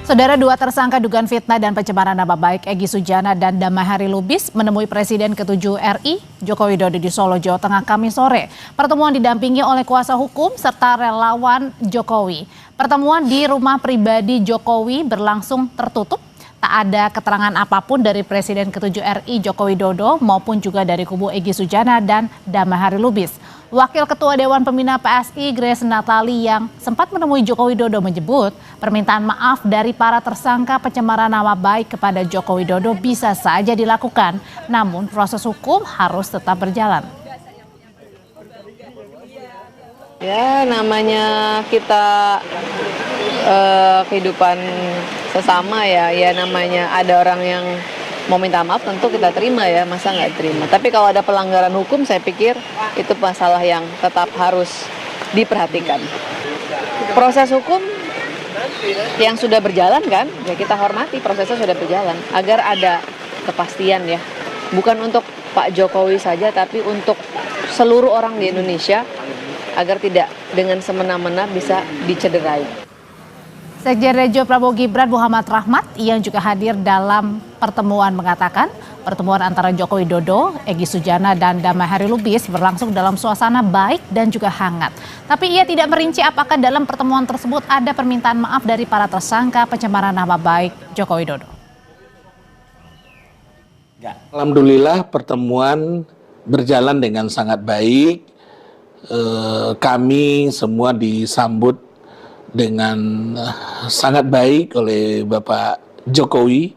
Saudara, dua tersangka dugaan fitnah dan pencemaran nama baik Egy Sujana dan Damai Hari Lubis menemui Presiden ke-7 RI Joko Widodo di Solo, Jawa Tengah Kamis sore. Pertemuan didampingi oleh kuasa hukum serta relawan Jokowi. Pertemuan di rumah pribadi Jokowi berlangsung tertutup. Tak ada keterangan apapun dari Presiden ke-7 RI Joko Widodo maupun juga dari kubu Egy Sujana dan Damai Hari Lubis. Wakil Ketua Dewan Pembina PSI Grace Natali yang sempat menemui Joko Widodo menyebut permintaan maaf dari para tersangka pencemaran nama baik kepada Joko Widodo bisa saja dilakukan, namun proses hukum harus tetap berjalan. Ya, namanya kita kehidupan sesama ya namanya ada orang yang mau minta maaf tentu kita terima ya, masa nggak terima. Tapi kalau ada pelanggaran hukum saya pikir itu masalah yang tetap harus diperhatikan. Proses hukum yang sudah berjalan kan, ya kita hormati prosesnya sudah berjalan agar ada kepastian ya. Bukan untuk Pak Jokowi saja tapi untuk seluruh orang di Indonesia agar tidak dengan semena-mena bisa dicederai. Sekjen Rejo Prabowo Gibran Muhammad Rahmat yang juga hadir dalam pertemuan mengatakan pertemuan antara Joko Widodo, Egy Sujana dan Damai Hari Lubis berlangsung dalam suasana baik dan juga hangat. Tapi ia tidak merinci apakah dalam pertemuan tersebut ada permintaan maaf dari para tersangka pencemaran nama baik Joko Widodo. Alhamdulillah pertemuan berjalan dengan sangat baik. Kami semua disambut dengan sangat baik oleh Bapak Jokowi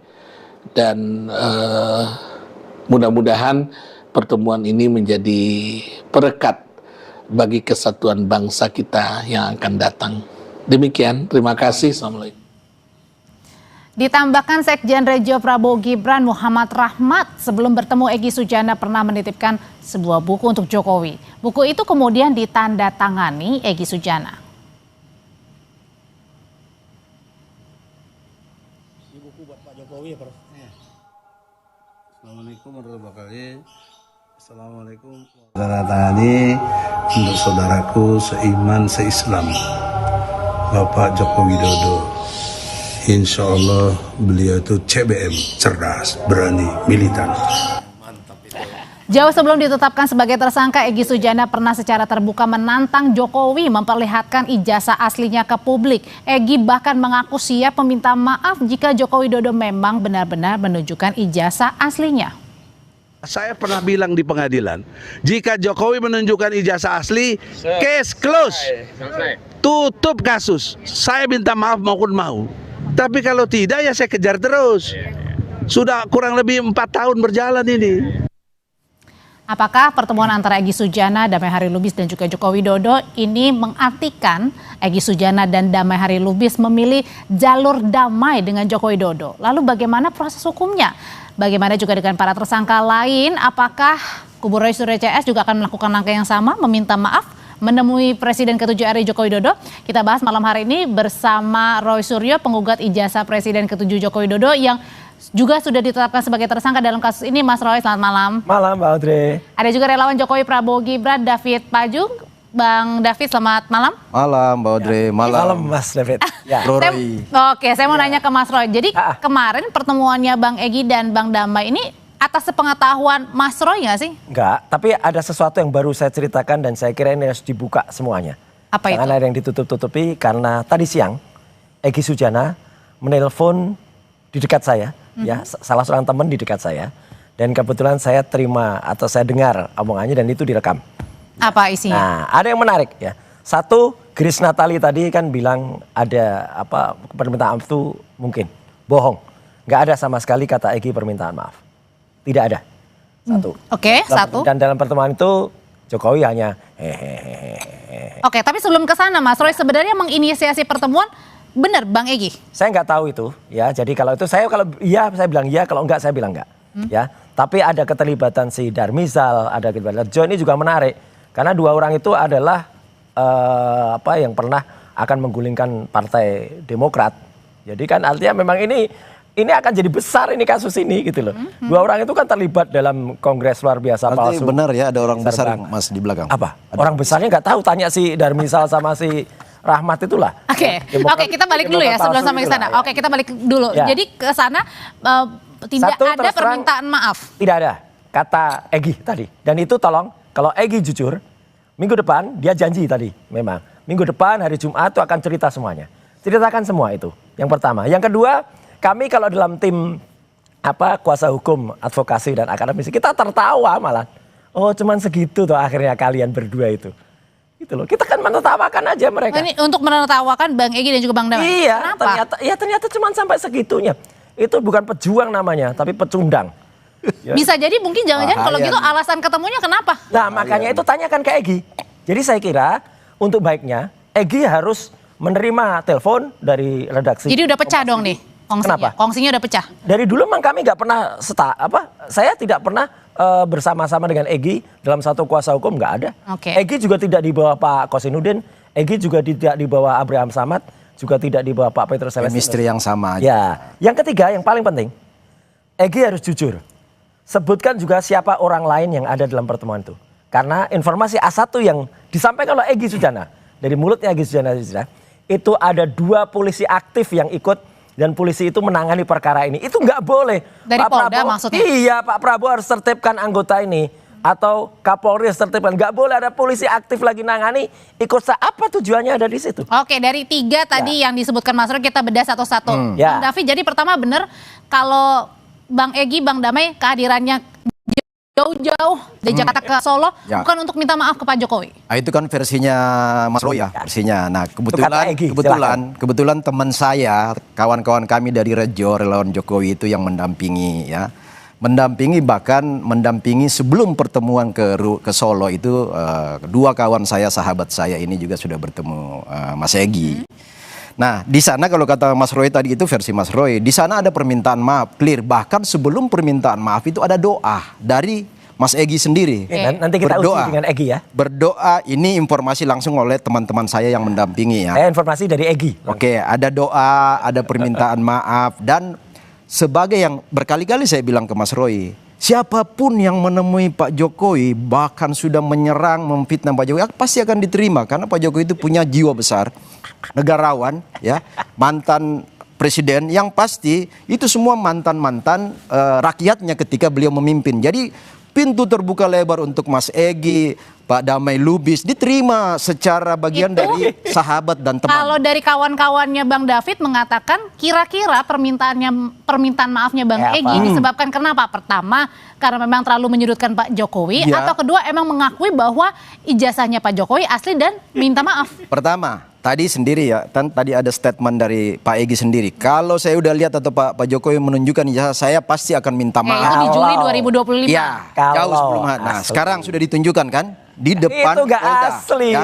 dan mudah-mudahan pertemuan ini menjadi perekat bagi kesatuan bangsa kita yang akan datang. Demikian, terima kasih. Assalamualaikum. Ditambahkan Sekjen Rejo Prabowo Gibran Muhammad Rahmat sebelum bertemu Egy Sujana pernah menitipkan sebuah buku untuk Jokowi. Buku itu kemudian ditandatangani Egy Sujana. Buku buat Pak Jokowi ya, Prof. Assalamualaikum warahmatullahi wabarakatuh. Assalamualaikum. Saudara tani untuk saudaraku seiman seislam Bapak Joko Widodo. Insya Allah beliau itu CBM, cerdas, berani, militan. Jauh sebelum ditetapkan sebagai tersangka, Egy Sujana pernah secara terbuka menantang Jokowi memperlihatkan ijazah aslinya ke publik. Egy bahkan mengaku siap meminta maaf jika Joko Widodo memang benar-benar menunjukkan ijazah aslinya. Saya pernah bilang di pengadilan, jika Jokowi menunjukkan ijazah asli, case close, tutup kasus. Saya minta maaf maupun mau. Tapi kalau tidak ya saya kejar terus. Sudah kurang lebih 4 tahun berjalan ini. Apakah pertemuan antara Egy Sujana, Damai Hari Lubis dan juga Joko Widodo ini mengartikan Egy Sujana dan Damai Hari Lubis memilih jalur damai dengan Joko Widodo? Lalu bagaimana proses hukumnya? Bagaimana juga dengan para tersangka lain? Apakah kubu Roy Suryo CS juga akan melakukan langkah yang sama, meminta maaf, menemui Presiden ke-7 RI Joko Widodo? Kita bahas malam hari ini bersama Roy Suryo, penggugat ijazah Presiden ke-7 Joko Widodo yang juga sudah ditetapkan sebagai tersangka dalam kasus ini. Mas Roy, selamat malam. Malam, Mbak Audrey. Ada juga relawan Jokowi Prabowo Gibran, David Pajung. Bang David, selamat malam. Malam, Mbak Audrey. Malam, Mas David. Ya. Saya mau nanya ke Mas Roy. Jadi kemarin pertemuannya Bang Egy dan Bang Damai ini atas sepengetahuan Mas Roy nggak sih? Enggak, tapi ada sesuatu yang baru saya ceritakan dan saya kira ini harus dibuka semuanya. Apa itu? Jangan ada yang ditutup-tutupi karena tadi siang Egy Sujana menelpon di dekat saya. Ya, salah seorang teman di dekat saya, dan kebetulan saya terima atau saya dengar omongannya dan itu direkam. Apa isinya? Nah, ada yang menarik ya. Satu, Grace Natali tadi kan bilang ada permintaan maaf itu mungkin bohong. Nggak ada sama sekali kata Egy permintaan maaf. Tidak ada. Satu. Oke, satu. Dan dalam pertemuan itu Jokowi hanya Oke, tapi sebelum ke sana Mas Roy sebenarnya menginisiasi pertemuan. Benar Bang Egy? Saya nggak tahu itu ya. Jadi kalau itu saya bilang iya, kalau enggak saya bilang enggak. Ya. Tapi ada keterlibatan si Darmizal, ada keterlibatan John, ini juga menarik karena dua orang itu adalah yang pernah akan menggulingkan Partai Demokrat. Jadi kan artinya memang ini akan jadi besar ini kasus ini gitu loh. Dua orang itu kan terlibat dalam kongres luar biasa palsu. Benar ya ada orang besar Mas di belakang. Apa? Orang besarnya nggak tahu, tanya si Darmizal sama si rahmat itulah. Oke, Demokrat- oke, kita balik dulu ya Demokrat sebelum palsu sampai ke itulah, sana. ya. Oke, kita balik dulu. Ya. Jadi ke sana tidak Satu, ada terus terang, permintaan maaf. Tidak ada, kata Egy tadi. Dan itu tolong, kalau Egy jujur, minggu depan dia janji tadi memang. Minggu depan hari Jumat itu akan cerita semuanya. Ceritakan semua itu, yang pertama. Yang kedua, kami kalau dalam tim kuasa hukum, advokasi dan akademisi, kita tertawa malah. Oh cuman segitu tuh akhirnya kalian berdua itu. Gitu loh. Kita kan menertawakan aja mereka. Ini untuk menertawakan Bang Egy dan juga Bang Damai. Iya, Kenapa? ternyata cuma sampai segitunya. Itu bukan pejuang namanya, tapi pecundang. Ya. Bisa jadi mungkin jangan-jangan kalau Bahaya gitu nih. alasan ketemunya kenapa? Nah, makanya itu tanyakan ke Egy. Jadi saya kira untuk baiknya Egy harus menerima telepon dari redaksi. Jadi udah pecah dong nih kongsinya. Kenapa? Kongsinya udah pecah. Dari dulu memang kami nggak pernah saya tidak pernah bersama-sama dengan Egy dalam satu kuasa hukum, nggak ada. Oke. Egy juga tidak di bawah Pak Kosinudin, Egy juga tidak di bawah Abraham Samad, juga tidak di bawah Pak Petrus Celestinus. Chemistry yang sama aja. Ya, yang ketiga yang paling penting, Egy harus jujur. Sebutkan juga siapa orang lain yang ada dalam pertemuan itu. Karena informasi A1 yang disampaikan oleh Egy Sujana, dari mulutnya Egy Sujana, itu ada 2 polisi aktif yang ikut dan polisi itu menangani perkara ini. Itu nggak boleh. Dari Pak Polda Prabowo, maksudnya? Iya, Pak Prabowo harus tertibkan anggota ini. Atau Kapolri harus tertibkan. Nggak boleh ada polisi aktif lagi nangani. Ikut apa tujuannya ada di situ. Oke, dari 3 tadi yang disebutkan Mas Roy kita bedah satu-satu. Ya. Bang Davi, jadi pertama benar kalau Bang Egy, Bang Damai kehadirannya jauh-jauh dari Jakarta ke Solo Ya. bukan untuk minta maaf ke Pak Jokowi. Nah, itu kan versinya Mas Roy ya, versinya. Nah, kata Egy, kebetulan teman saya, kawan-kawan kami dari Rejo, relawan Jokowi itu yang mendampingi ya. Mendampingi sebelum pertemuan ke Solo itu 2 kawan saya, sahabat saya ini juga sudah bertemu Mas Egy. Nah, di sana kalau kata Mas Roy tadi itu versi Mas Roy, di sana ada permintaan maaf clear. Bahkan sebelum permintaan maaf itu ada doa dari Mas Egy sendiri. Dan nanti kita uji dengan Egy ya. Berdoa, ini informasi langsung oleh teman-teman saya yang mendampingi ya. Informasi dari Egy. Oke, ada doa, ada permintaan maaf, dan sebagai yang berkali-kali saya bilang ke Mas Roy, siapapun yang menemui Pak Jokowi bahkan sudah menyerang, memfitnah Pak Jokowi pasti akan diterima karena Pak Jokowi itu punya jiwa besar, negarawan, ya, mantan presiden yang pasti itu semua mantan-mantan rakyatnya ketika beliau memimpin. Jadi pintu terbuka lebar untuk Mas Egy, Pak Damai Lubis diterima secara bagian Itu, dari sahabat dan teman. Kalau dari kawan-kawannya Bang David mengatakan kira-kira permintaan maafnya Bang Kayak Egy apa? disebabkan kenapa? Pertama, karena memang terlalu menyudutkan Pak Jokowi, Iya. atau kedua emang mengakui bahwa ijazahnya Pak Jokowi asli dan minta maaf. Pertama, tadi sendiri ya, tadi ada statement dari Pak Egy sendiri. Kalau saya udah lihat atau Pak Jokowi menunjukkan ijazah, saya pasti akan minta Ya, itu maaf. di Juli Kalau- 2025. Ya, Kalau jauh sebelum. Nah, asli. sekarang sudah ditunjukkan kan di depan Itu nggak Polda, asli. ya.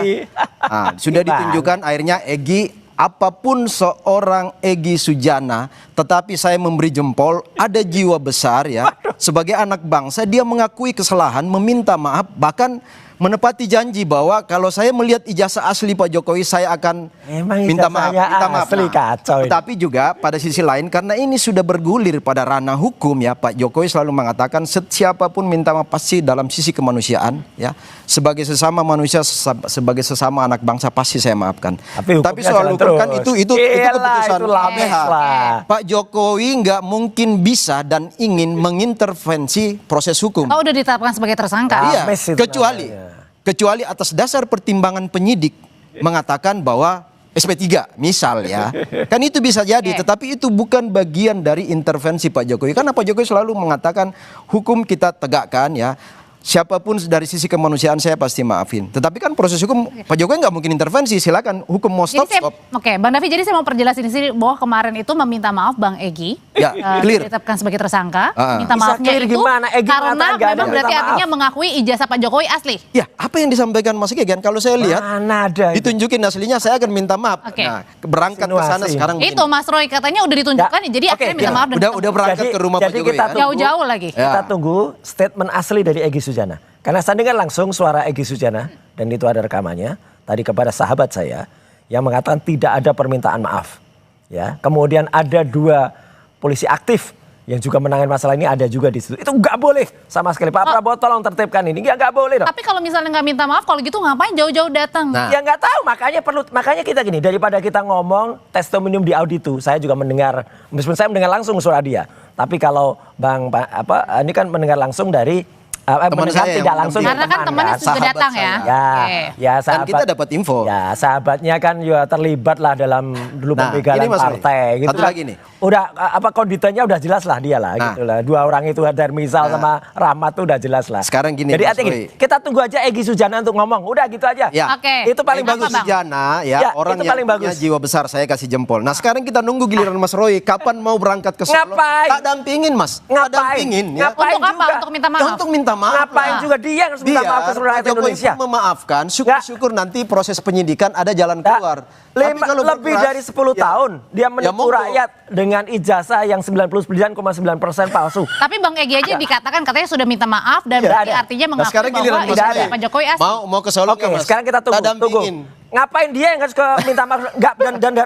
Nah, sudah Gimana? ditunjukkan akhirnya Egy, apapun seorang Egy Sujana, tetapi saya memberi jempol, ada jiwa besar ya. Sebagai anak bangsa dia mengakui kesalahan, meminta maaf, bahkan menepati janji bahwa kalau saya melihat ijazah asli Pak Jokowi saya akan Emang minta maaf, ijazahnya asli, kacau ini. Tetapi juga pada sisi lain karena ini sudah bergulir pada ranah hukum ya, Pak Jokowi selalu mengatakan siapapun minta maaf pasti dalam sisi kemanusiaan ya, sebagai sesama manusia, sebagai sesama anak bangsa pasti saya maafkan. Tapi hukumnya soal jalan hukum kan terus. itu Iyalah, keputusan itu lapis LBH. lah. Pak Jokowi nggak mungkin bisa dan ingin mengintervensi proses hukum. Oh, udah ditetapkan sebagai tersangka. Iya, Ames itu kecuali atas dasar pertimbangan penyidik mengatakan bahwa SP3 misal ya. Kan itu bisa jadi, tetapi itu bukan bagian dari intervensi Pak Jokowi. Karena Pak Jokowi selalu mengatakan hukum kita tegakkan ya. Siapapun dari sisi kemanusiaan saya pasti maafin. Tetapi kan proses hukum Pak Jokowi nggak mungkin intervensi. Silakan hukum mau Jadi stop. Oke, Bang Davi, jadi saya mau perjelas di sini bahwa kemarin itu meminta maaf Bang Egy, Ya, clear. ditetapkan sebagai tersangka, Bisa minta maafnya clear itu gimana? Egy karena mengatakan nggak ada memang berarti minta maaf. artinya mengakui ijazah Pak Jokowi asli. Ya, apa yang disampaikan Mas Egy kan? Kalau saya lihat Mana ada itu? ditunjukin aslinya saya akan minta maaf. Oke. Nah, berangkat ke sana Insinuasi. sekarang begini. Itu Mas Roy katanya udah ditunjukkan, Ya, jadi oke, akhirnya minta ya. maaf dan Udah berangkat ke rumah Pak jadi Jokowi kita ya. tunggu. jauh-jauh lagi. Ya. Kita tunggu statement asli dari Egy Sujana. Karena saya dengar langsung suara Egy Sujana, dan itu ada rekamannya, tadi kepada sahabat saya, yang mengatakan tidak ada permintaan maaf. Ya, kemudian ada 2 polisi aktif yang juga menangani masalah ini ada juga di situ. Itu nggak boleh sama sekali. Pak Prabowo tolong tertibkan ini, nggak boleh dong. Tapi kalau misalnya nggak minta maaf, kalau gitu ngapain jauh-jauh datang? Nah. Ya nggak tahu, makanya kita gini, daripada kita ngomong testimonium di auditu, saya juga mendengar, meskipun saya mendengar langsung suara dia, tapi kalau ini kan mendengar langsung dari mendengar saya tidak yang langsung Karena kan temannya sudah sahabat datang ya. Ya, Oke. ya Dan sahabat. kita dapat info. Ya, sahabatnya kan juga terlibat lah dalam dulu Nah, pembegalan ini Mas Roy, partai gitu. satu kan. lagi nih. Udah konditennya udah jelas lah dia lah Nah. gitu lah. Dua orang itu Darmizal sama Rahmat tuh udah jelas lah. Sekarang gini, Jadi Mas artinya Roy. gini, kita tunggu aja Egy Sujana untuk ngomong. Udah gitu aja. Ya. Oke. Itu paling Apa, bagus. Bang? Sujana ya, Ya, orang itu yang paling punya bagus. jiwa besar, saya kasih jempol. Nah sekarang kita nunggu giliran Mas Roy, kapan mau berangkat ke Solo? Ngapain? Tak dampingin Mas, tak Ngapain? dampingin ya. Ngapain Untuk apa? juga? Untuk minta maaf? Ya, untuk minta maaf. Ngapain juga dia yang harus minta maaf ke seluruh rakyat Pak Jokowi Indonesia? pun memaafkan, syukur-syukur nanti proses penyidikan ada jalan Nah, keluar. Tapi kalau lebih berkeras, dari 10 ya, tahun dia menipu monggo. rakyat dengan ijazah yang 99,9% palsu. Tapi Bang Egy aja dikatakan katanya sudah minta maaf dan Iya. berarti Ada. artinya Nah mengakui sekarang giliran bahwa Mas tidak ijazah ada. Pak Jokowi asli. Mau ke Solo Oke, nggak, Mas? sekarang kita Tak tunggu. dampingin. Ngapain dia yang harus minta maaf? Nggak,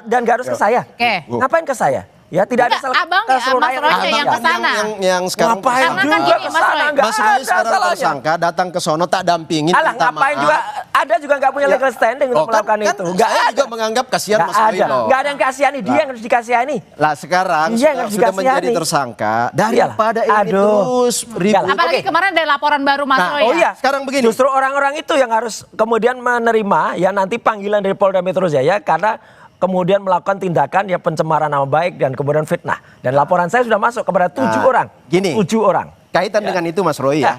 dan nggak harus ke saya. Oke. Ngapain ke saya? Ya tidak ada Enggak, abang ya, seluruh Mas rakyat Roy Indonesia. yang kesana. yang sekarang Ngapain Karena kan juga gini, Mas kesana? Roy. Nggak Mas Roy ada sekarang salahnya. tersangka datang ke sono tak dampingin. Alah, minta ngapain maaf. juga ada juga nggak punya legal standing untuk melakukan itu. Nggak saya ada. juga menganggap kasihan Nggak Mas Roy ada. loh. Nggak ada yang kasihani. Dia yang harus dikasihani. Lah sekarang Iya, nggak sudah menjadi dikasihani. tersangka daripada ini Aduh. terus ribut. Nggak. Apalagi Oke. kemarin ada laporan baru Mas Nah, Roy Oh ya. iya, Sekarang begini. Justru orang-orang itu yang harus kemudian menerima ya nanti panggilan dari Polda Metro Jaya karena kemudian melakukan tindakan ya pencemaran nama baik dan kemudian fitnah. Dan laporan saya sudah masuk kepada 7 orang. gini. 7 orang. Kaitan dengan itu Mas Roy ya.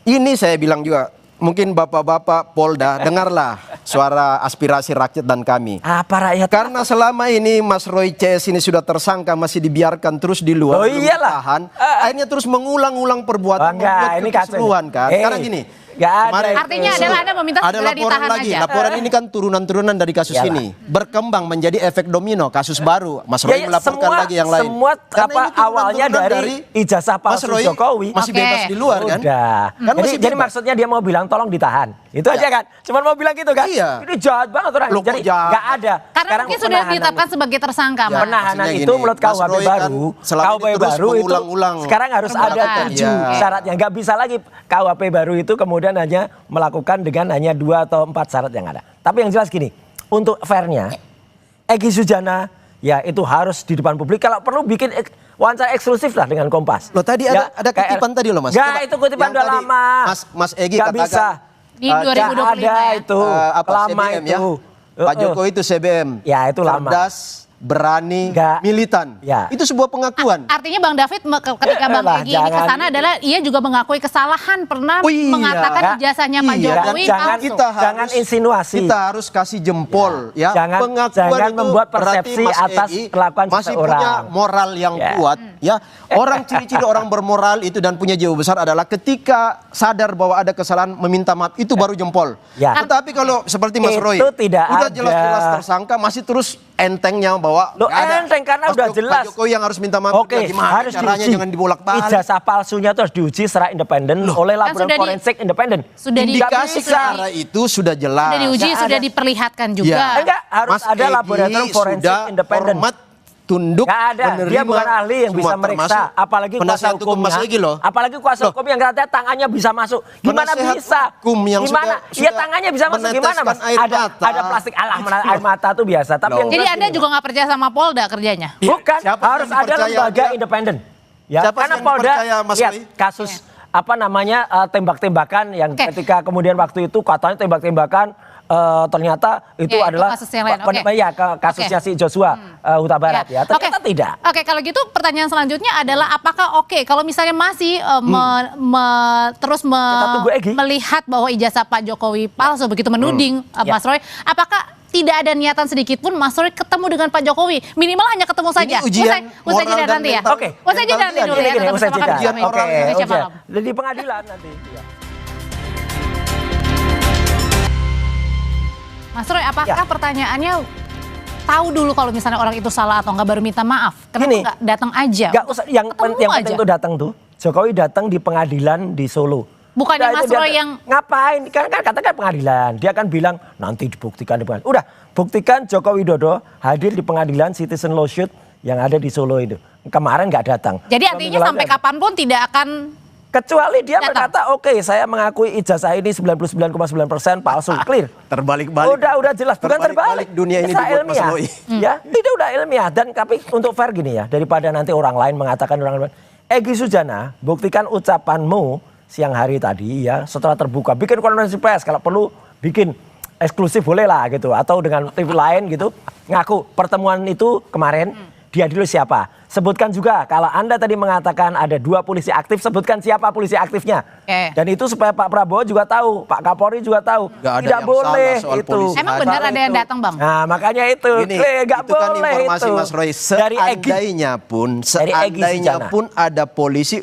Ini saya bilang juga, mungkin bapak-bapak Polda dengarlah suara aspirasi rakyat dan kami. Apa rakyat? Karena selama ini Mas Roy CS ini sudah tersangka, masih dibiarkan terus di luar, Oh belum iyalah. ditahan, akhirnya terus mengulang-ulang perbuatan, Oh, enggak, membuat ini kekisruhan kan. Sekarang gini, nggak ada. kemarin- Artinya adalah Anda meminta ada segera laporan ditahan lagi. aja. Laporan ini kan turunan-turunan dari kasus Iyalah. ini, berkembang menjadi efek domino, kasus baru. Mas Roy Ya, melaporkan lagi yang lain. Semua Karena ini awalnya turunan-turunan dari ijazah Mas palsu Roy Jokowi. masih Oke. bebas di luar kan? Udah. Kan masih Jadi bebas. maksudnya dia mau bilang tolong ditahan. Itu aja kan. Cuma mau bilang gitu kan. Iya. Ini jahat banget orang. Loh, kok Jadi jahat? nggak ada. Karena Sekarang mungkin sudah penahanan. ditetapkan sebagai tersangka, Ya, Mas. Penahanan maksudnya itu gini, menurut Mas KUHP Roy kan baru, selama ini KUHP terus baru itu mengulang-ulang sekarang harus ada perbuatan. 7 Iya. syaratnya. Nggak bisa lagi KUHP baru itu kemudian hanya melakukan dengan hanya 2 atau 4 syarat yang ada. Tapi yang jelas gini, untuk fairnya, Egy Sujana ya itu harus di depan publik. Kalau perlu bikin wawancara eksklusif lah dengan Kompas. Loh tadi Ya, ada kayak- kutipan tadi loh Mas. Nggak, Coba, itu kutipan yang udah tadi lama. Mas Egy Nggak katakan bisa. Di eh, 2025 ada ya. itu. Lama CBM itu. ya. Pak Jokowi itu CBM. Ya, itu lama. Cerdas, berani, Nggak. militan. Ya. Itu sebuah pengakuan. Artinya Bang David ketika Bang Lah, Egy ini jangan kesana gitu. adalah ia juga mengakui kesalahan pernah Oh iya. mengatakan Ya. ijazahnya Pak Iya, Jokowi dan jangan palsu. jangan insinuasi. Kita harus kasih jempol ya. Jangan- Pengakuan jangan itu membuat berarti persepsi Mas atas Egy kelakuan masih seseorang. punya moral yang Ya. kuat ya. Orang ciri-ciri orang bermoral itu dan punya jiwa besar adalah ketika sadar bahwa ada kesalahan meminta maaf itu baru jempol. Ya. Tetapi kalau seperti Mas Itu Roy tidak udah ada. jelas-jelas tersangka masih terus entengnya bahwa Loh, nggak ada. enteng karena Mas udah Pak jelas. Jokowi yang harus minta maaf. Oke, Gimana harus caranya diuji. jangan dibolak-balik. Ijazah palsunya itu harus diuji secara independen oleh Kan laboratorium sudah forensik independen. sudah di- Nggak Indikasi bisa. ke arah itu sudah jelas. Sudah diuji, Nggak sudah ada. diperlihatkan juga. Ya. Enggak, harus Mas ada Egy laboratorium forensik sudah independen. hormat, tunduk, Nggak ada, dia menerima bukan ahli yang bisa semua, meriksa. termasuk Apalagi kuasa penasihat hukum hukumnya. Mas Egy loh. Apalagi kuasa Loh. hukum yang katanya tangannya bisa masuk. Gimana Penasihat bisa? hukum yang Gimana? sudah Ya tangannya bisa masuk gimana Mas? meneteskan air mata. Ada plastik air mata tuh biasa. Tapi Loh. yang Jadi jelas Anda gini, juga nggak percaya sama Polda kerjanya? bukan, Siapa harus yang ada dipercaya lembaga dia? independen. Ya, Siapa karena yang Polda dipercaya, Mas lihat Roy? kasus apa namanya tembak-tembakan yang Oke. ketika kemudian waktu itu katanya tembak-tembakan ternyata itu Ya, itu adalah kasus yang lain. Oke. ya kasusnya si Joshua Huta Barat ya. Ternyata Oke. tidak. Oke, kalau gitu pertanyaan selanjutnya adalah apakah kalau misalnya masih terus tunggu Egy. melihat bahwa ijazah Pak Jokowi palsu begitu menuding Ya. Mas Roy, apakah tidak ada niatan sedikit pun Mas Roy ketemu dengan Pak Jokowi, minimal hanya ketemu saja. ujian usai moral jeda dan nanti ya. mental. Oke. Usai jeda Mental nanti dia dulu Gini, ya. gini, Tetap usai bersama jeda. kami di Oke, Indonesia ujian. Malam. Di pengadilan nanti. Ya. Mas Roy, apakah Ya. pertanyaannya tahu dulu kalau misalnya orang itu salah atau enggak baru minta maaf? Kenapa Gini, enggak datang aja? Gak usah, yang Ketemu penting aja. itu datang tuh. Jokowi datang di pengadilan di Solo. Bukannya Udah, Mas itu dia Roy yang- ngapain? Kan katakan pengadilan. Dia kan bilang nanti dibuktikan di pengadilan. Udah, buktikan Joko Widodo hadir di pengadilan Citizen Lawsuit yang ada di Solo itu. Kemarin nggak datang. Jadi artinya sampai kapanpun tidak akan kecuali dia datang. berkata, oke, saya mengakui ijazah ini 99,9% palsu, clear. Terbalik-balik. Udah jelas, bukan Terbalik-balik terbalik. dunia ini Bisa dibuat Mas ilmiah. Roy. Ya, tidak udah ilmiah. Dan tapi untuk fair gini ya, daripada nanti orang lain mengatakan orang lain. Egy Sujana, buktikan ucapanmu siang hari tadi ya, setelah terbuka, bikin konferensi pers, kalau perlu bikin eksklusif boleh lah gitu, atau dengan TV lain gitu, ngaku pertemuan itu kemarin dihadiri siapa. Sebutkan juga kalau Anda tadi mengatakan ada 2 polisi aktif, sebutkan siapa polisi aktifnya. Oke. Dan itu supaya Pak Prabowo juga tahu, Pak Kapolri juga tahu. Nggak ada Tidak yang boleh salah soal itu. polisi. Emang benar ada yang datang, Bang? Nah, makanya itu. Gini, Nggak itu kan boleh informasi itu. Mas Roy. Dari Egy. Dari Egy Sujana. Pun ada polisi.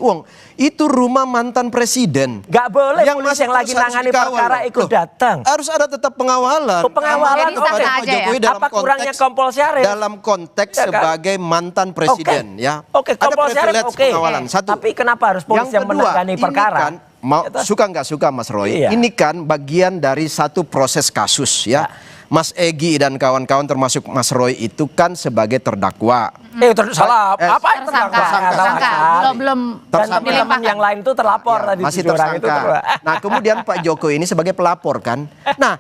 Itu rumah mantan presiden. Nggak boleh Yang polisi masuk yang lagi terus harus nangani dikawal, perkara loh. ikut Loh, datang. Harus ada tetap pengawalan. Oh, pengawalan, Jadi sah-sah oke. aja ya? Apa kurangnya Kompol Syarif? Dalam konteks Ya kan? sebagai mantan presiden ya. Oke, ada Kompol Syarif privilege oke. pengawalan. Satu. Tapi kenapa harus polisi yang menangani ini perkara? kan, mau Gitu. suka nggak suka Mas Roy, Iya. ini kan bagian dari satu proses kasus ya. Mas Egy dan kawan-kawan termasuk Mas Roy itu kan sebagai terdakwa. Salah. Apa yang Tersangka. Belum Dan teman-teman yang lain itu terlapor Ya, tadi. masih 7 orang itu tersangka. Nah, kemudian Pak Jokowi ini sebagai pelapor kan. Nah,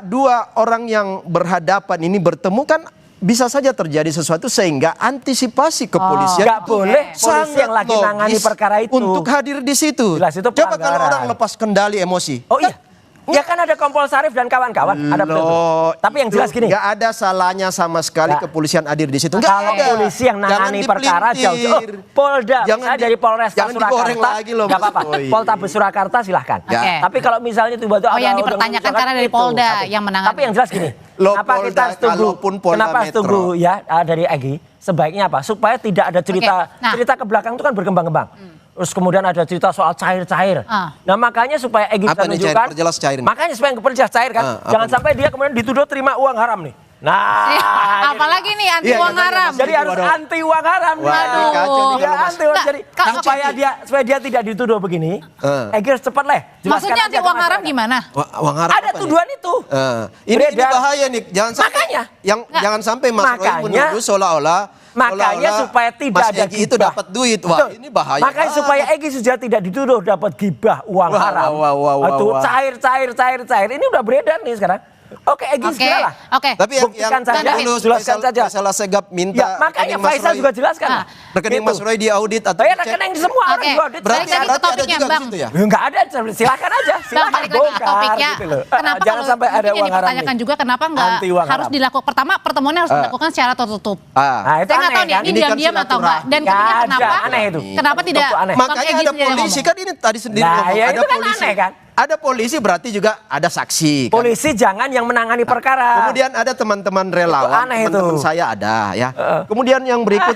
dua orang yang berhadapan ini bertemu kan bisa saja terjadi sesuatu sehingga antisipasi kepolisian Nggak boleh polisi yang lagi logis nangani perkara itu untuk hadir di situ. Jelas itu Coba kalau pelanggaran. orang lepas kendali emosi. Oh iya. Ya kan ada Kompol Syarif dan kawan-kawan. Ada betul. Tapi yang jelas gini. Nggak ada salahnya sama sekali Nggak. kepolisian hadir di situ. Nggak Kalau ada. polisi yang Jangan nangani perkara dipelintir. jauh-jauh. Polda, Jangan misalnya dari Polresta jangan digoreng Surakarta. lagi loh, Nggak Mas apa-apa. Roy. Poltabes Surakarta silahkan. Oke. Tapi kalau misalnya tiba-tiba Oh, yang ada dipertanyakan udang-udang karena dari itu, Polda satu. yang menangani. Tapi yang jelas gini. Loh, Kenapa kita Polda, harus tunggu? kalaupun Polda Kenapa harus Metro. tunggu ya dari Egy? Sebaiknya apa? Supaya tidak ada cerita Oke, nah. cerita ke belakang itu kan berkembang-kembang. Terus kemudian ada cerita soal cair-cair. Nah makanya supaya Egy Apa bisa nih cair? menunjukkan. Perjelas cair nih. Makanya supaya perjelas cair kan. Jangan sampai dia kemudian dituduh terima uang haram nih. Nah, apalagi nih anti Iya, uang katanya haram. Mas jadi harus anti uang haram. Wah, Aduh. kacau nih Ya, kalau Mas. anti uang. Nggak, Jadi Kak, supaya dia tidak dituduh begini. Egy harus cepat lah. jelaskan Maksudnya aja anti ke uang haram masyarakat. gimana? Uang haram Ada apa nih? tuduhan itu. Ini Beredar. bahaya nih. Jangan sampai Makanya. jangan sampai Mas Roy Makanya. menuduh seolah-olah Supaya tidak Mas ada Egy itu gibah. dapat duit. Wah, Betul. ini bahaya. Makanya supaya Egy sudah tidak dituduh dapat gibah uang Wah, haram. wah. Itu cair. Ini udah beredar nih sekarang. Oke, Egy Oke, segeralah. oke. Tapi yang Buktikan saja, dulu jelaskan saja. Salah segap minta Ya, makanya rekening Mas Faisal Roy. juga jelaskan. Nah, Rekening Gitu. Mas Roy diaudit atau Oh ya dicek. rekening semua orang Oke. diaudit. Balik lagi ke ada topiknya, juga Bang. di situ ya? Enggak ada, silakan aja. Bang, Silakan balik lagi ke bongkar topiknya. gitu loh. Kenapa Jangan kalau sampai ada mungkin yang uang haram dipertanyakan nih. juga kenapa nggak Anti uang harus haram. dilakukan? Pertama pertemuannya harus dilakukan secara tertutup. Nah, itu Saya nggak tahu aneh nih, kan? ini Ini kan diam-diam atau enggak. Dan Nggak ketiga ada, kenapa? aneh itu. Kenapa tidak? Itu aneh. Bang Makanya Egy ada sendiri yang polisi ngomong. kan ini tadi sendiri Nah, ngomong ya ada itu kan polisi. aneh kan? Ada polisi berarti juga ada saksi kan? Polisi jangan yang menangani perkara. Kemudian ada teman-teman relawan, aneh teman-teman itu. saya ada ya. Kemudian yang berikut,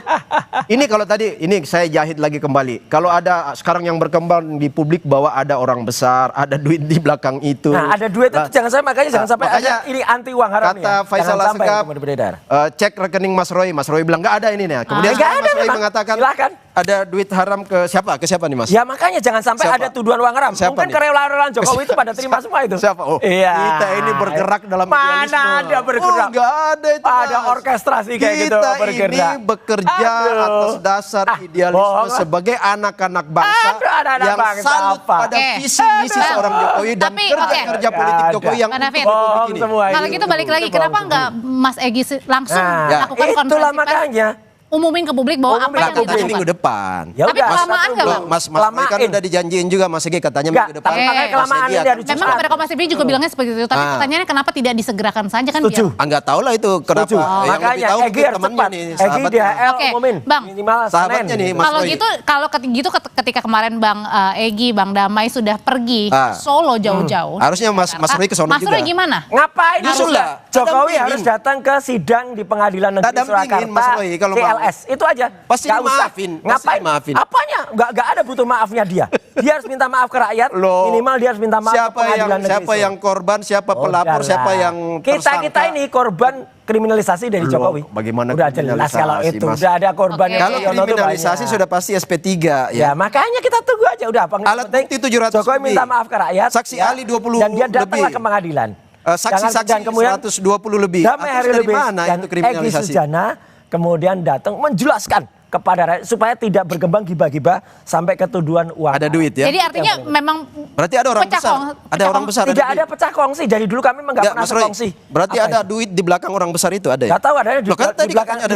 ini kalau tadi, ini saya jahit lagi kembali. Kalau ada sekarang yang berkembang di publik bahwa ada orang besar, ada duit di belakang itu. Nah, ada duit itu jangan sampai makanya jangan sampai makanya ada ini anti uang haram kata ya. Faisal Jangan sampai Asegaf, kemudian beredar. cek rekening Mas Roy bilang nggak ada ini nih. Kemudian Nggak Mas ada Roy memang. mengatakan Silakan. ada duit haram ke siapa? Ke siapa nih Mas? Ya makanya jangan sampai Siapa? ada tuduhan uang haram. Siapa Mungkin nih? karyawan Jokowi itu pada terima semua itu. Siapa? Oh, iya. kita ini bergerak dalam Mana idealisme. ada bergerak? Oh, nggak ada itu. Ada Mas. orkestrasi kayak gitu Kita bergerak. ini bekerja Aduh. atas dasar idealisme bohong lah. sebagai anak-anak bangsa Aduh, anak-anak yang bangsa salut apa? pada Oke. visi misi Bang, seorang Jokowi dan tapi, kerja-kerja oke. politik Nggak Jokowi ada. yang Pak untuk David. republik Bohong ini. semua Kalau itu. gitu balik lagi, Itu kenapa bohong nggak Mas Egy langsung Nah, lakukan itulah konferensi pers, makanya. umumin ke publik bahwa Umumin apa yang ke publik. dilakukan? Minggu depan. Ya Tapi udah, kelamaan nggak, Bang? Mas Roy kan udah dijanjiin juga Mas Egi katanya Nggak, minggu depan. tapi makanya kelamaan Mas Egi ini akan- harus Memang kepada Kompas TV juga bilangnya seperti itu, tapi pertanyaannya kenapa tidak disegerakan saja kan Setuju. biar. Nggak tahu lah itu kenapa. Setuju. Yang lebih Makanya tahu Egy mungkin harus temannya cepat. nih, Egy sahabatnya. DHL Oke, umumin. Bang. Minimal Sahabatnya Senin. nih, Mas Kalau Roy. gitu ketika kemarin Bang Egy, Bang Damai sudah pergi Solo jauh-jauh. Harusnya Mas Roy ke sono Mas juga. Roy gimana? Ngapain Nyusul harusnya? lah. Jokowi Dampingin. harus datang ke sidang di Pengadilan Negeri dampingin, Mas Surakarta, Roy, kalau mau. CLS. Itu aja. Pasti Nggak usah. dimaafin, pasti Ngapain? dimaafin. Apanya? Nggak ada butuh maafnya dia. Dia harus minta maaf ke rakyat. Loh, Minimal dia harus minta maaf ke Pengadilan Negeri siapa Solo. yang korban, siapa pelapor, Udahlah. siapa yang tersangka. kita ini korban kriminalisasi dari Loh, Jokowi. bagaimana udah jelas kriminalisasi, kalau itu Mas? udah ada korban Oke. yang Kalau Yono tuh kriminalisasi banyak. sudah pasti SP3 Ya ya. makanya kita tunggu aja udah apa Alat bukti 700 Jokowi minta lebih. maaf ke rakyat. Saksi ahli 20 dan dia datanglah lebih. ke pengadilan. Saksi-saksi dan kemudian 120 lebih. Damai Atas Hari dari Lubis mana dan itu Egy kriminalisasi? Sujana kemudian datang menjelaskan kepada rakyat supaya tidak berkembang gibah-gibah sampai ke tuduhan uang. Ada duit ya. Jadi artinya memang Berarti ada orang besar. Ada orang besar. Tidak ada pecah kongsi. Dari dulu kami memang nggak pernah Mas Roy, sekongsi. berarti Apa ada itu? duit di belakang orang besar itu ada ya? Gak tahu adanya Loh, kan tadi katanya ada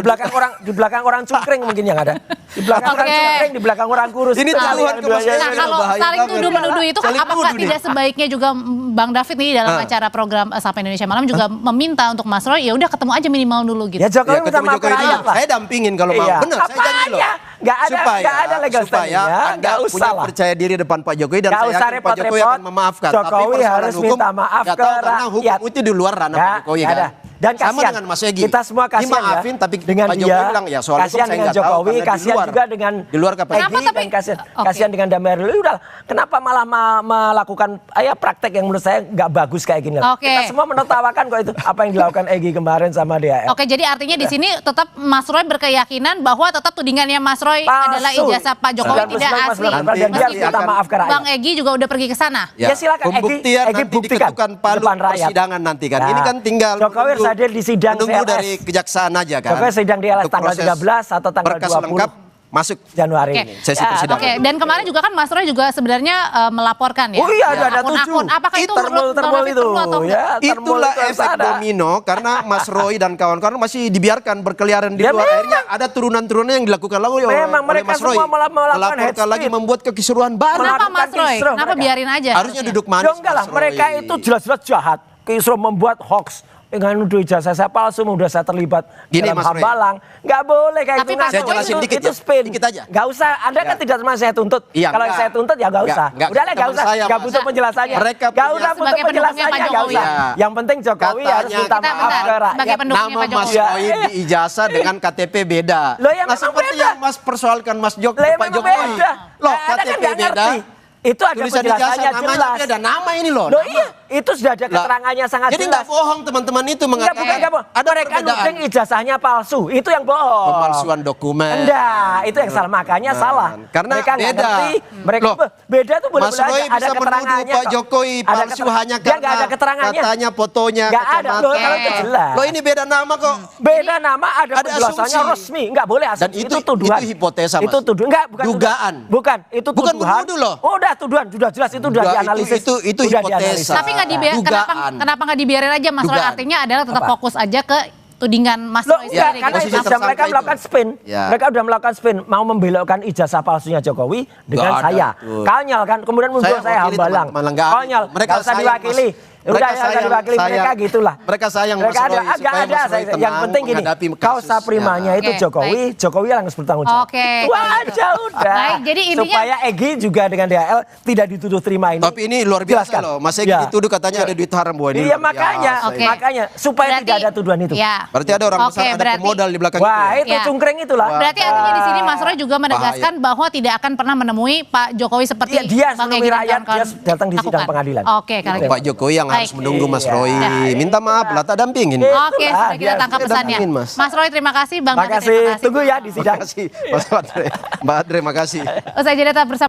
di belakang orang cungkring mungkin yang ada. Di belakang orang Oke. cungkring, di belakang orang kurus. Ini Itu tuduhan kali yang ke Mas dua-duanya. Roy. Nah, kalau bahaya saling banget. tuduh-menuduh itu Saling apakah tuduh nih. tidak sebaiknya juga Bang David nih dalam acara program Sapa Indonesia Malam juga meminta untuk Mas Roy ya udah ketemu aja minimal dulu gitu. Ya Jokowi Ya, minta ketemu maaf ke Jokowi rakyat dulu. lah. Saya dampingin kalau mau. Iya. Benar, saya janji loh. Apanya? Nggak ada legal supaya standing-nya, Anda nggak usah punya lah. percaya diri depan Pak Jokowi dan Nggak saya usah yakin Pak Jokowi repot-repot. akan memaafkan. Jokowi persoalan harus minta maaf nggak ke tahu, karena hukum rakyat. itu di luar ranah Pak Nggak, Jokowi nggak kan. ada. Dan Sama kasihan, dengan Mas Egi. kita semua kasihan Dimaafin, ya, tapi dengan Pak Jokowi dia, bilang ya soal hukum kasihan saya dengan nggak tahu Jokowi, karena di kasihan luar. juga dengan Di luar kapasitas. Kenapa Egi tapi- dan kasihan, Oke. kasihan dengan Damar. Udah, kenapa malah melakukan praktek yang menurut saya nggak bagus kayak gini? Oke. Kita semua menertawakan kok itu apa yang dilakukan Egi kemarin sama DHL. Oke, jadi artinya di sini tetap Mas Roy berkeyakinan bahwa tetap tudingannya Mas Roy Palsu. adalah ijazah Pak Jokowi 99,9% tidak asli. dan dia Meskipun minta maaf ke rakyat. Bang Egi juga udah pergi ke sana. Ya, silakan, Egi- Pembuktian Egi nanti buktikan diketukan di palu depan rakyat. persidangan nanti kan. Ya. Ini kan tinggal Jokowi harus hadir di sidang menunggu CLS. dari kejaksaan aja kan. Jokowi sidang di LS Untuk tanggal proses 13 atau tanggal berkas 20 lengkap masuk. Januari Oke. ini. Sesi Ya, persidangan. Oke, dan kemarin juga kan Mas Roy juga sebenarnya melaporkan ya. Oh iya, ada akun-akun. 7. Apakah itu termul menurut Bang David itu. perlu atau enggak? Ya, termul Itulah itu harus efek ada. domino karena Mas Roy dan kawan-kawan masih dibiarkan berkeliaran di Ya, luar. memang. Akhirnya ada turunan-turunan yang dilakukan lagi Memang oleh mereka Mas Roy. semua melakukan hate Melaporkan lagi speech. membuat kekisruhan baru. Kenapa Melakukan Mas Roy? kisruh Kenapa mereka. biarin aja? Harusnya duduk manis. Ya enggak lah, Mas Roy. mereka itu jelas-jelas jahat. Kisruh membuat hoax. Dengan nuduh ijazah saya palsu, udah saya terlibat Gini, dalam Mas Roy. hambalang. Nggak boleh kayak Tapi gitu. Mas Saya Roy jelasin itu- dikit itu ya. spin. Dikit aja. Nggak usah, Anda kan Ya. tidak sama saya tuntut. Iya, Kalau enggak. saya tuntut ya nggak usah. Enggak, Udah lah nggak teman usah, saya, nggak Mas. butuh penjelasannya. Mereka Nggak punya- usah butuh Sebagai pendukungnya penjelasannya, Pak nggak Jokowi. usah. Ya. Yang penting Jokowi Katanya harus minta kita maaf bentar, ke rakyat. sebagai pendukungnya Nama Pak Mas Jokowi. Roy di ijazah dengan KTP beda. Loh, ya nah memang seperti beda. yang Mas persoalkan Mas Lah, Pak memang Jokowi. beda. Loh, Anda kan KTP nggak beda. ngerti. Itu ada Tulisan penjelasannya ijazah namanya jelas. beda. Nama ini loh. Loh nama. iya, itu sudah ada Lah, keterangannya sangat Jadi jelas. nggak bohong teman-teman itu Enggak, mengatakan bukan nggak bohong. ada Mereka perbedaan. nuding ijazahnya palsu. Itu yang bohong. Pemalsuan dokumen. Enggak, itu yang salah. Makanya salah. Karena mereka nggak beda. ngerti. Mereka Loh, beda tuh boleh Mas Roy ada bisa menuduh keterangannya Pak kok. Jokowi Ada palsu keterangan- hanya Dia nggak karena ada keterangannya. katanya fotonya Nggak ada. kacamata. Loh, kalau itu jelas. Loh ini beda nama kok. Beda nama ada Ada penjelasannya asumsi. resmi. Enggak boleh asumsi. Dan itu tuduhan. itu hipotesa, Mas. Itu tuduhan. Enggak, bukan Dugaan. tuduhan. Bukan, itu Bukan tuduhan. menuduh loh. Oh, udah tuduhan, sudah jelas itu udah Enggak, dianalisis. itu Udah hipotesa. dianalisis. Tapi nggak dibiar, Dugaan. kenapa nggak dibiarin aja Mas Roy? Dugaan. Artinya adalah tetap Apa? fokus aja ke tudingan Mas Loh Roy enggak, sendiri. karena gitu. posisi itu sudah tersangka mereka itu. melakukan spin. Ya. Mereka sudah melakukan spin, mau membelokkan ijazah palsunya Jokowi dengan Nggak ada saya. tuh. Konyol kan, kemudian muncul Saya saya wakili hambalang. teman-teman, nggak ada Konyol, itu. Mereka nggak usah sayang, diwakili. Mas. Udah Mereka ya, nggak sayang, diwakili, mereka sayang. gitulah. Mereka sayang Mas Mereka ada, Roy, enggak supaya ada. Mas Roy Yang tenang penting gini, menghadapi kausa kasusnya. primanya itu Oke, Jokowi, Jokowi yang harus bertanggung jawab. Oke, Itu kalau gitu. aja udah. Baik, jadi intinya- Supaya Egi juga dengan DHL tidak dituduh terima ini. Tapi ini luar biasa Jelaskan. loh. Mas Egi Ya. dituduh katanya ada duit haram. Wah, ini Iya luar makanya, biasa. Oke. makanya supaya Berarti- tidak ada tuduhan itu. Ya. Berarti ada orang besar, ada berarti- pemodal di belakang Wah, itu. itu Ya. cungkring itulah. Berarti artinya di sini Mas Roy juga menegaskan Bahaya. bahwa tidak akan pernah menemui Pak Jokowi seperti Dia Bang menemui Egy dan rakyat, kawan-kawan dia datang di sidang lakukan. pengadilan. Oke, kalau Gitu. gitu. Pak Jokowi yang harus Baik. menunggu Mas Iya. Roy. Minta maaf lah, tak dampingin. Iya. Oke, Itulah, sudah kita dia tangkap sudah pesannya. dampingin, Mas. Mas Roy terima kasih, Bang David Makasih, terima kasih. tunggu ya di sidang. Makasih, Mas Badre. Mbak Adre, makasih. Usai jeda tetap bersama